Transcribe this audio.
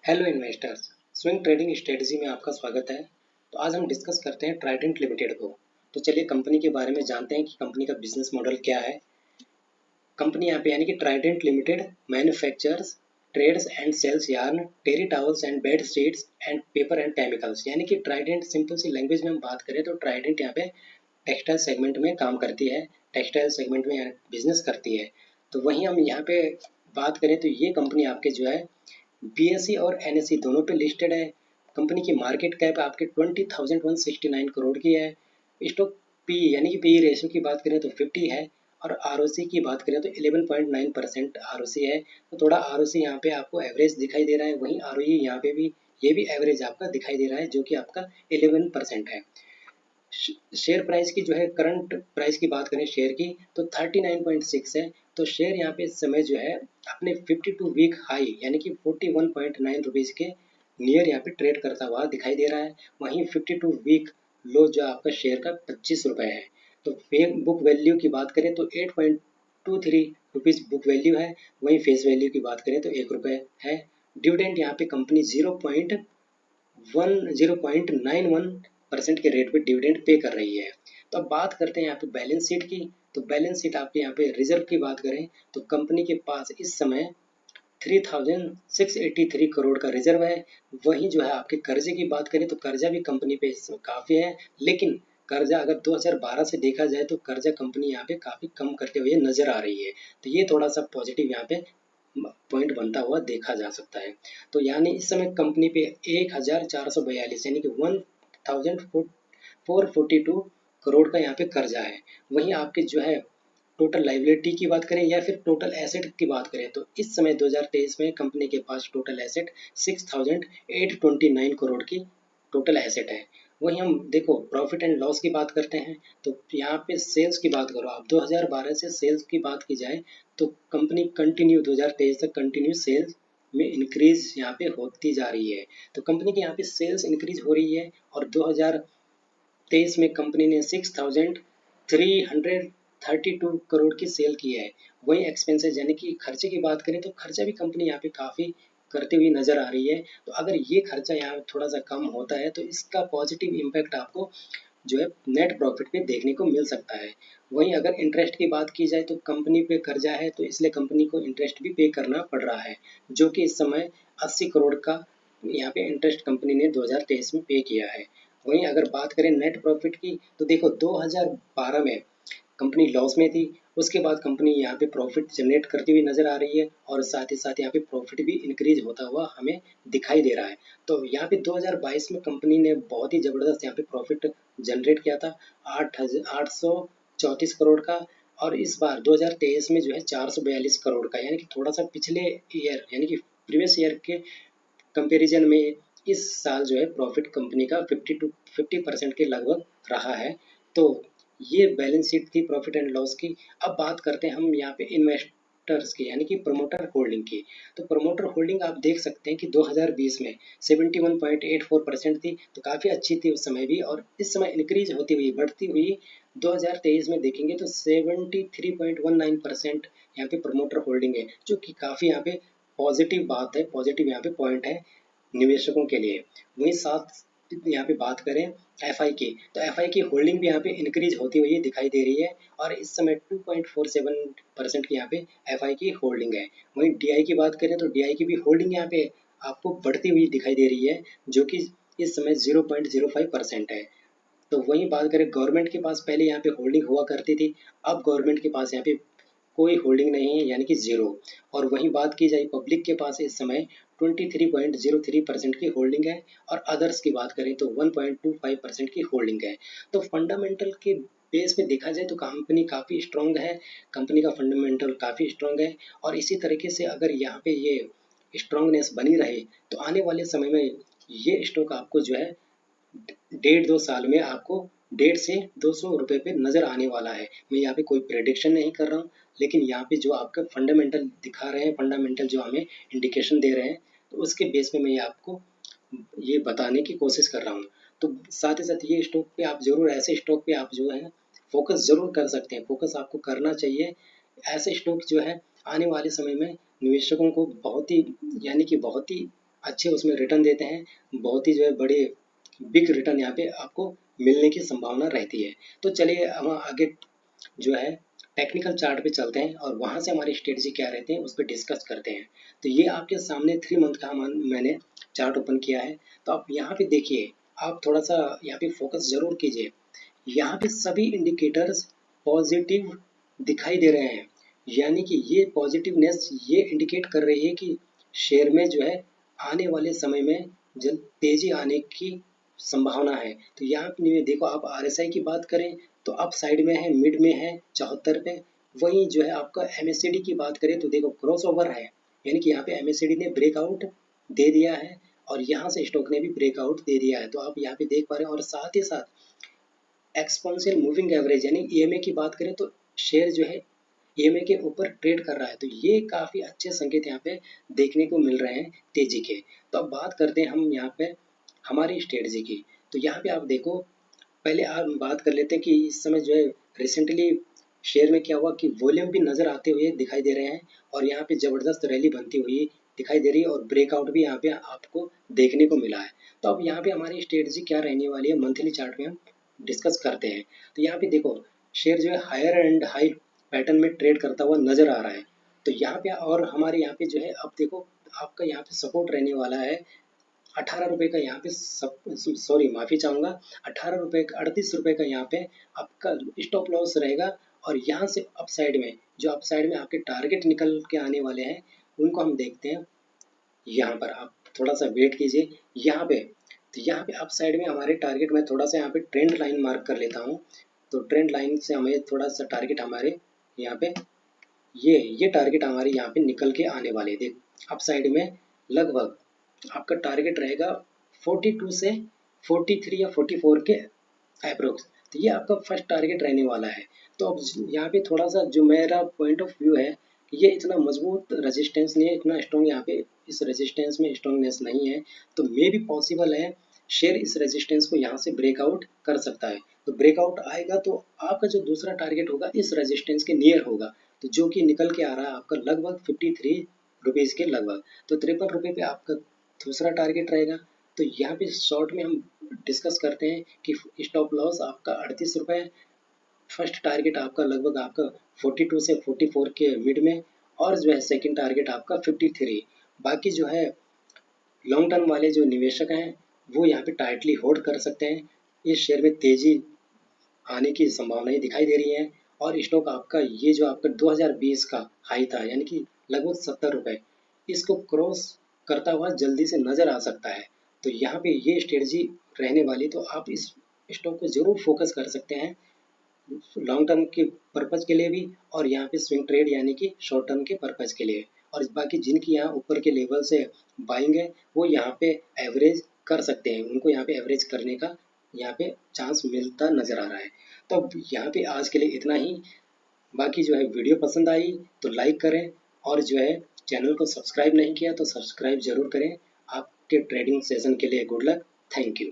Hello investors, swing trading strategy में आपका स्वागत है। तो आज हम डिस्कस करते हैं ट्राइडेंट लिमिटेड को। तो चलिए कंपनी के बारे में जानते हैं कि कंपनी का बिजनेस मॉडल क्या है। कंपनी यहाँ पे यानी कि Trident limited manufactures, trades and sales yarn, terry towels and bed sheets and paper and chemicals. यानी कि ट्राइडेंट, सिंपल सी लैंग्वेज में हम बात करें तो ट्राइडेंट यहाँ पे टेक्सटाइल सेगमेंट में काम करती है, टेक्सटाइल सेगमेंट में बिजनेस करती है। तो वहीं हम यहाँ पे बात करें तो ये कंपनी आपके जो है बीएसई और एनएसई दोनों पे लिस्टेड है। कंपनी की मार्केट कैप आपके 20,169 करोड़ की है। स्टॉक पी यानी कि पी रेशियो की बात करें तो 50 है और आरओसी की बात करें तो 11.9% आरओसी है। तो थोड़ा आरओसी यहाँ पे आपको एवरेज दिखाई दे रहा है, वहीं आरओई यहाँ पे भी ये भी एवरेज आपका दिखाई दे रहा है जो कि आपका 11% है। शेयर प्राइस की जो है करंट प्राइस की बात करें शेयर की तो 39.6 है। तो शेयर यहाँ पे इस समय जो है अपने 52 वीक हाई यानी कि 41.9 रुपीज़ के नियर यहाँ पे ट्रेड करता हुआ दिखाई दे रहा है। वहीं 52 वीक लो जो आपका शेयर का 25 रुपये है। तो बुक वैल्यू की बात करें तो 8.23 रुपीज़ बुक वैल्यू है। वहीं फेस वैल्यू की बात करें तो 1 रुपये है। डिविडेंड यहाँ पे कंपनी 0.91% के रेट पे डिविडेंड पे कर रही है। तो अब बात करते हैं यहाँ पे बैलेंस शीट की। तो बैलेंस शीट आपके यहाँ पे रिजर्व की बात करें तो कंपनी के पास इस समय 3,683 करोड़ का रिजर्व है। वहीं जो है आपके कर्जे की बात करें तो कर्जा भी कंपनी पे काफ़ी है, लेकिन कर्जा अगर 2012 से देखा जाए तो कर्जा कंपनी यहाँ पे काफ़ी कम करते हुए नजर आ रही है। तो ये थोड़ा सा पॉजिटिव यहाँ पे पॉइंट बनता हुआ देखा जा सकता है। तो यानी इस समय कंपनी पे 1,442 यानी कि 1,442 करोड़ का यहाँ पे कर्जा है। वहीं आपके जो है टोटल लाइबिलिटी की बात करें या फिर टोटल एसेट की बात करें तो इस समय 2023 में कंपनी के पास टोटल एसेट 6,829 करोड़ की टोटल एसेट है। वहीं हम देखो प्रॉफिट एंड लॉस की बात करते हैं तो यहाँ पे सेल्स की बात करो आप 2012 से सेल्स की बात की जाए तो कंपनी कंटिन्यू 2023 तक कंटिन्यू सेल्स में इंक्रीज यहाँ पे होती जा रही है। तो कंपनी की यहाँ पे सेल्स इंक्रीज हो रही है और 2023 में कंपनी ने 6,332 करोड़ की सेल की है। वहीं एक्सपेंसेस यानी कि खर्चे की बात करें तो खर्चा भी कंपनी यहाँ पे काफ़ी करती हुई नजर आ रही है। तो अगर ये खर्चा यहाँ थोड़ा सा कम होता है तो इसका पॉजिटिव इम्पैक्ट आपको जो है नेट प्रॉफिट पे देखने को मिल सकता है। वहीं अगर इंटरेस्ट की बात की जाए तो कंपनी पे कर्जा है तो इसलिए कंपनी को इंटरेस्ट भी पे करना पड़ रहा है, जो कि इस समय 80 करोड़ का यहाँ पे इंटरेस्ट कंपनी ने 2023 में पे किया है। वहीं अगर बात करें नेट प्रॉफिट की तो देखो 2012 में कंपनी लॉस में थी, उसके बाद कंपनी यहाँ पे प्रॉफिट जनरेट करती हुई नजर आ रही है और साथ ही साथ यहाँ पे प्रॉफिट भी इंक्रीज होता हुआ हमें दिखाई दे रहा है। तो यहाँ पे 2022 में कंपनी ने बहुत ही जबरदस्त यहाँ पे प्रॉफिट जनरेट किया था 834 करोड़ का। और इस बार 2023 में जो है 442 करोड़ का, यानी कि थोड़ा सा पिछले ईयर यानी कि प्रीवियस ईयर के कंपैरिजन में इस साल जो है प्रॉफिट कंपनी का 50% के लगभग रहा है। तो ये बैलेंस शीट थी प्रॉफिट एंड लॉस की। अब बात करते हैं हम यहाँ पे इन्वेस्टर्स की यानी कि प्रमोटर होल्डिंग की। तो प्रमोटर होल्डिंग आप देख सकते हैं कि 2020 में 71.84% थी, तो काफ़ी अच्छी थी उस समय भी और इस समय इंक्रीज होती हुई बढ़ती हुई 2023 में देखेंगे तो 73.19% यहाँ पे प्रमोटर होल्डिंग है, जो कि काफ़ी यहाँ पे पॉजिटिव बात है, पॉजिटिव यहाँ पे पॉइंट है निवेशकों के लिए। वहीं साथ यहाँ पे बात करें एफआई की तो एफआई की होल्डिंग भी यहाँ पे इंक्रीज होती हुई दिखाई दे रही है और इस समय 2.47% की यहाँ पे एफआई की होल्डिंग है। वहीं डीआई की बात करें तो डीआई की भी होल्डिंग यहाँ पे आपको बढ़ती हुई दिखाई दे रही है, जो कि इस समय 0.05% है। तो वहीं बात करें गवर्नमेंट के पास पहले यहाँ पे होल्डिंग हुआ करती थी, अब गवर्नमेंट के पास यहाँ पे कोई होल्डिंग नहीं है यानी कि जीरो। और वहीं बात की जाए पब्लिक के पास इस समय 23.03% की होल्डिंग है और अदर्स की बात करें तो 1.25% की होल्डिंग है। तो फंडामेंटल के बेस पे देखा जाए तो कंपनी काफ़ी स्ट्रॉन्ग है, कंपनी का फंडामेंटल काफ़ी स्ट्रॉन्ग है और इसी तरीके से अगर यहाँ पे ये स्ट्रॉन्गनेस बनी रहे तो आने वाले समय में ये स्टॉक आपको जो है 1.5-2 साल में आपको 150 से 200 रुपये पे नज़र आने वाला है। मैं यहाँ पे कोई प्रेडिक्शन नहीं कर रहा हूँ, लेकिन यहाँ पे जो आपका फंडामेंटल दिखा रहे हैं, फंडामेंटल जो हमें इंडिकेशन दे रहे हैं, तो उसके बेस पे मैं आपको ये बताने की कोशिश कर रहा हूँ। तो साथ ही साथ ये स्टॉक पे आप जरूर, ऐसे स्टॉक पे आप जो है फोकस जरूर कर सकते हैं, फोकस आपको करना चाहिए। ऐसे स्टॉक जो है आने वाले समय में निवेशकों को बहुत ही यानी कि बहुत ही अच्छे उसमें रिटर्न देते हैं, बहुत ही जो है बड़े बिग रिटर्न यहाँ पे आपको मिलने की संभावना रहती है। तो चलिए हम आगे जो है टेक्निकल चार्ट पे चलते हैं और वहाँ से हमारी स्ट्रेटजी क्या रहते हैं उस पर डिस्कस करते हैं। तो ये आपके सामने 3 मंथ का मैंने चार्ट ओपन किया है। तो आप यहाँ पे देखिए, आप थोड़ा सा यहाँ पे फोकस जरूर कीजिए। यहाँ पे सभी इंडिकेटर्स पॉजिटिव दिखाई दे रहे हैं, यानी कि ये पॉजिटिवनेस ये इंडिकेट कर रही है कि शेयर में जो है आने वाले समय में जल्द तेजी आने की संभावना है। तो यहाँ पे देखो, आप आरएसआई की बात करें तो अप साइड में है, मिड में है 74 पे। वहीं जो है आपका एमएससीडी की बात करें तो देखो क्रॉसओवर है, यानी कि यहाँ पे एमएससीडी ने ब्रेकआउट दे दिया है और यहाँ से स्टॉक ने भी ब्रेकआउट दे दिया है। तो आप यहाँ पे देख पा रहे हैं। और साथ ही साथ एक्सपोनेंशियल मूविंग एवरेज यानी ईएमए की बात करें तो शेयर जो है ईएमए के ऊपर ट्रेड कर रहा है। तो ये काफ़ी अच्छे संकेत यहाँ पे देखने को मिल रहे हैं तेजी के। तो अब बात करते हैं हम यहाँ पे हमारी स्ट्रेटजी की। तो यहाँ पे आप देखो, पहले आप बात कर लेते हैं कि इस समय जो है रिसेंटली शेयर में क्या हुआ कि वॉल्यूम भी नज़र आते हुए दिखाई दे रहे हैं और यहाँ पे ज़बरदस्त रैली बनती हुई दिखाई दे रही है और ब्रेकआउट भी यहाँ पे आपको देखने को मिला है। तो अब यहाँ पे हमारी स्ट्रेटजी क्या रहने वाली है मंथली चार्ट में हम डिस्कस करते हैं। तो यहाँ पे देखो, शेयर जो है हायर एंड हाई पैटर्न में ट्रेड करता हुआ नजर आ रहा है। तो यहाँ पे और हमारे यहाँ पे जो है अब देखो, आपका यहाँ पे सपोर्ट रहने वाला है 18 रुपये का। यहाँ पे सॉरी माफ़ी चाहूँगा, 18 रुपये का 38 रुपये का यहाँ पे आपका स्टॉप लॉस रहेगा। और यहाँ से अपसाइड में जो अपसाइड में आपके टारगेट निकल के आने वाले हैं उनको हम देखते हैं। यहाँ पर आप थोड़ा सा वेट कीजिए। यहाँ पे तो यहाँ पे अप साइड में हमारे टारगेट में थोड़ा सा यहाँ पे ट्रेंड लाइन मार्क कर लेता हूँ। तो ट्रेंड लाइन से हमें थोड़ा सा टारगेट हमारे यहाँ पे ये टारगेट हमारे यहाँ पे निकल के आने वाले। देख, अप साइड में लगभग आपका टारगेट रहेगा 42 से 43 या 44 के अप्रोक्स। तो ये आपका फर्स्ट टारगेट रहने वाला है। तो अब यहाँ पे थोड़ा सा जो मेरा पॉइंट ऑफ व्यू है, ये इतना मजबूत रेजिस्टेंस नहीं है, इतना स्ट्रॉन्ग यहाँ पे इस रेजिस्टेंस में स्ट्रॉन्गनेस नहीं है। तो मे भी पॉसिबल है शेयर इस रेजिस्टेंस को यहाँ से ब्रेकआउट कर सकता है। तो ब्रेकआउट आएगा तो आपका जो दूसरा टारगेट होगा इस रेजिस्टेंस के नियर होगा, तो जो कि निकल के आ रहा है आपका लगभग 53 रुपीज़ के लगभग। तो 53 रुपये पे आपका दूसरा टारगेट रहेगा। तो यहाँ पे शॉर्ट में हम डिस्कस करते हैं कि स्टॉप लॉस आपका 38 रुपये, फर्स्ट टारगेट आपका लगभग आपका 42 से 44 के मिड में, और जो है सेकंड टारगेट आपका 53। बाकी जो है लॉन्ग टर्म वाले जो निवेशक हैं वो यहाँ पे टाइटली होल्ड कर सकते हैं। इस शेयर में तेजी आने की संभावनाएं दिखाई दे रही हैं और स्टॉक आपका ये जो आपका 2020 का हाई था यानी कि लगभग 70 रुपये, इसको क्रॉस करता हुआ जल्दी से नजर आ सकता है। तो यहाँ पे ये स्ट्रेटजी रहने वाली, तो आप इस स्टॉक को जरूर फोकस कर सकते हैं लॉन्ग टर्म के पर्पज के लिए भी और यहाँ पे स्विंग ट्रेड यानी कि शॉर्ट टर्म के पर्पज के लिए। और बाकी जिनकी यहाँ ऊपर के लेवल से बाइंग है वो यहाँ पे एवरेज कर सकते हैं, उनको यहाँ पे एवरेज करने का यहाँ पे चांस मिलता नजर आ रहा है। तो अब यहाँ पे आज के लिए इतना ही। बाकी जो है वीडियो पसंद आई तो लाइक करें और जो है चैनल को सब्सक्राइब नहीं किया तो सब्सक्राइब जरूर करें। आपके ट्रेडिंग सेशन के लिए गुड लक। Thank you.